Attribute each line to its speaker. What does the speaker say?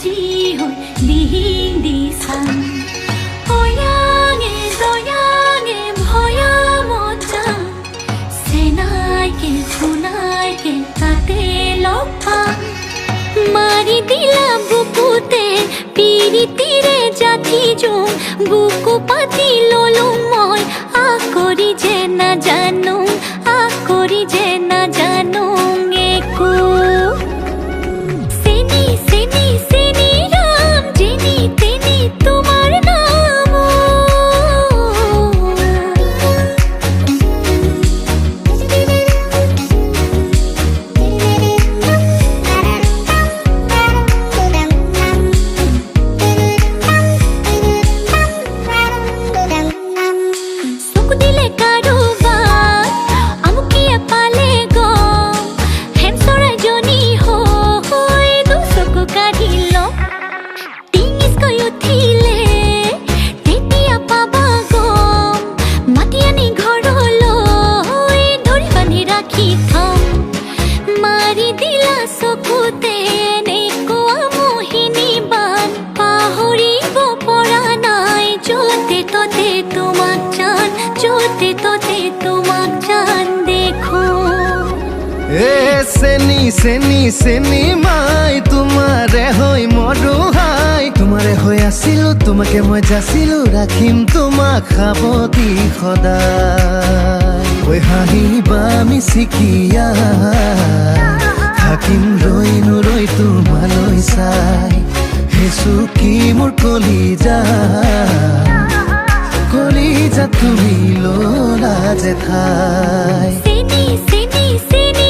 Speaker 1: যি হৈ দিহিং দিছাং দয়াঙে ভয়া মজাং চেনাইকে শুনাইকে তাতে লগ পাম মাৰি দিলা বুকুতে পিৰিতিৰে জাঠি জোং বুকু পাতি ললো মই আকৰি যে নাজানো আকৰি যে নাজানো একো চেনি চেনি চেনি ৰাম যেনি তেনি তোমাৰ নাম চকু দিলে কাৰোবাৰ আমুকিয়ে পালে গম হেন চৰাইজনী হৈ দুচকু কাঢ়ি লম টিঙিচকৈ উঠিলে তেতিয়া পাবা গম মাতি আনি ঘৰলৈ ধৰি বান্ধি ৰাখি থম মাৰি দিলা চকুতে এনেকুৱা মোহিনী বান পাহৰিব পৰা নাই য'তে ত'তে তোমাক জান য'তে ত'তে তোমাক জান দেখো
Speaker 2: এ চেনি চেনি চেনি মাই তোমাৰে হৈ মৰুহাই তোমাৰে হৈ আছিলো তোমাকে মই যাচিলো ৰাখিম তোমাক সাৱতি সদায় ঐ হাঁহিবা মিচিকিয়া থাকিম ৰৈ নৰৈ তোমালৈ চাই হেচু কি মোৰ কলিজা তুমি ললা যে ঠাই
Speaker 1: চেনি চেনি চেনি